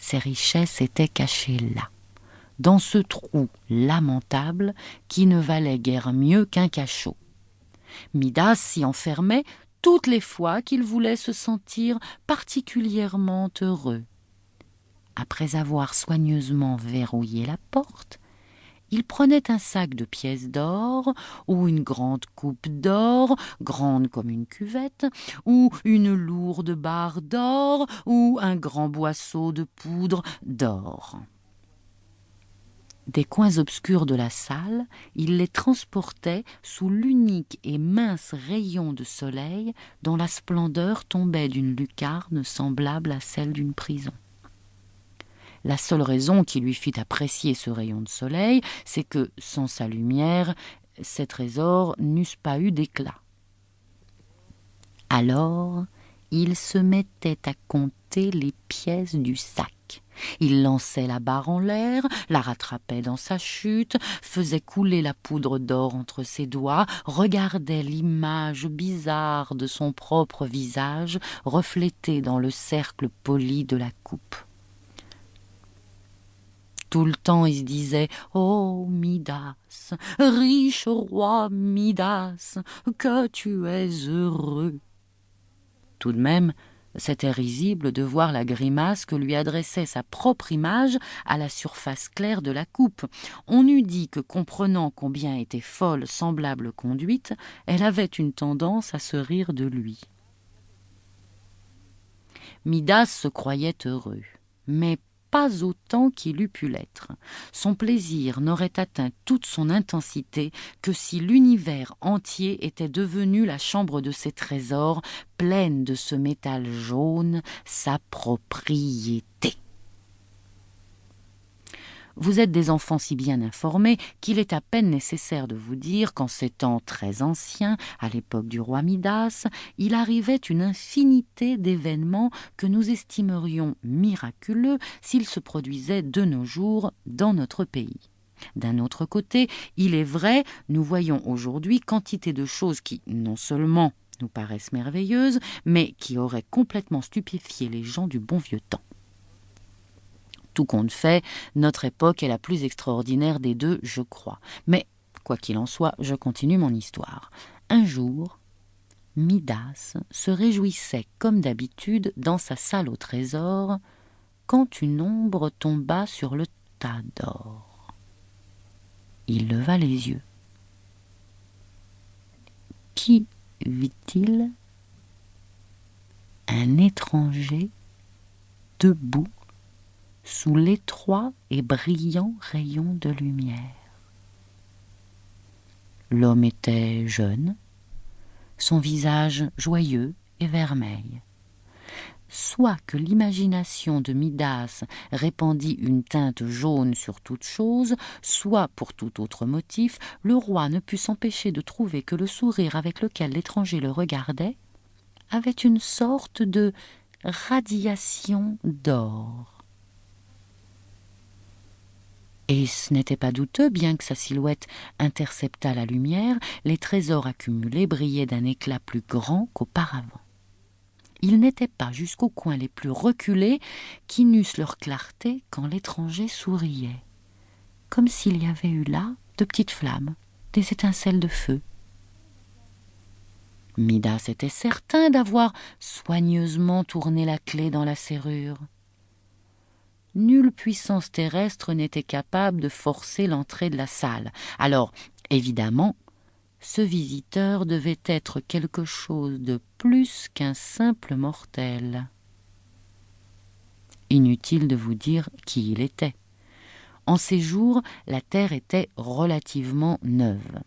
Ses richesses étaient cachées là, dans ce trou lamentable qui ne valait guère mieux qu'un cachot. Midas s'y enfermait toutes les fois qu'il voulait se sentir particulièrement heureux. Après avoir soigneusement verrouillé la porte, il prenait un sac de pièces d'or, ou une grande coupe d'or, grande comme une cuvette, ou une lourde barre d'or, ou un grand boisseau de poudre d'or. Des coins obscurs de la salle, il les transportait sous l'unique et mince rayon de soleil dont la splendeur tombait d'une lucarne semblable à celle d'une prison. La seule raison qui lui fit apprécier ce rayon de soleil, c'est que, sans sa lumière, ces trésors n'eussent pas eu d'éclat. Alors, il se mettait à compter les pièces du sac. Il lançait la barre en l'air, la rattrapait dans sa chute, faisait couler la poudre d'or entre ses doigts, regardait l'image bizarre de son propre visage reflétée dans le cercle poli de la coupe. Tout le temps, il se disait « Oh, Midas, riche roi Midas, que tu es heureux !» Tout de même, c'était risible de voir la grimace que lui adressait sa propre image à la surface claire de la coupe. On eût dit que, comprenant combien était folle semblable conduite, elle avait une tendance à se rire de lui. Midas se croyait heureux, mais pas autant qu'il eût pu l'être. Son plaisir n'aurait atteint toute son intensité que si l'univers entier était devenu la chambre de ses trésors, pleine de ce métal jaune, sa propriété. Vous êtes des enfants si bien informés qu'il est à peine nécessaire de vous dire qu'en ces temps très anciens, à l'époque du roi Midas, il arrivait une infinité d'événements que nous estimerions miraculeux s'ils se produisaient de nos jours dans notre pays. D'un autre côté, il est vrai, nous voyons aujourd'hui quantité de choses qui, non seulement nous paraissent merveilleuses, mais qui auraient complètement stupéfié les gens du bon vieux temps. Tout compte fait, notre époque est la plus extraordinaire des deux, je crois. Mais, quoi qu'il en soit, je continue mon histoire. Un jour, Midas se réjouissait comme d'habitude dans sa salle au trésor, quand une ombre tomba sur le tas d'or. Il leva les yeux. Qui vit-il? Un étranger debout sous l'étroit et brillant rayon de lumière. L'homme était jeune, son visage joyeux et vermeil. Soit que l'imagination de Midas répandit une teinte jaune sur toute chose, soit, pour tout autre motif, le roi ne put s'empêcher de trouver que le sourire avec lequel l'étranger le regardait avait une sorte de radiation d'or. Et ce n'était pas douteux, bien que sa silhouette interceptât la lumière, les trésors accumulés brillaient d'un éclat plus grand qu'auparavant. Ils n'étaient pas jusqu'aux coins les plus reculés qui n'eussent leur clarté quand l'étranger souriait, comme s'il y avait eu là de petites flammes, des étincelles de feu. Midas était certain d'avoir soigneusement tourné la clé dans la serrure. Nulle puissance terrestre n'était capable de forcer l'entrée de la salle. Alors, évidemment, ce visiteur devait être quelque chose de plus qu'un simple mortel. Inutile de vous dire qui il était. En ces jours, la terre était relativement neuve.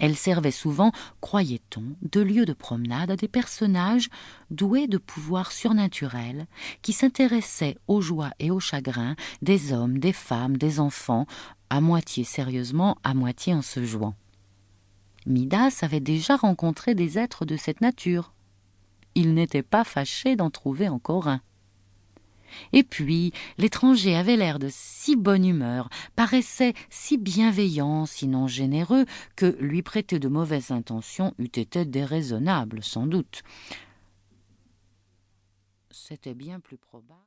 Elle servait souvent, croyait-on, de lieu de promenade à des personnages doués de pouvoirs surnaturels qui s'intéressaient aux joies et aux chagrins des hommes, des femmes, des enfants, à moitié sérieusement, à moitié en se jouant. Midas avait déjà rencontré des êtres de cette nature. Il n'était pas fâché d'en trouver encore un. Et puis, l'étranger avait l'air de si bonne humeur, paraissait si bienveillant, sinon généreux, que lui prêter de mauvaises intentions eût été déraisonnable, sans doute. C'était bien plus probable.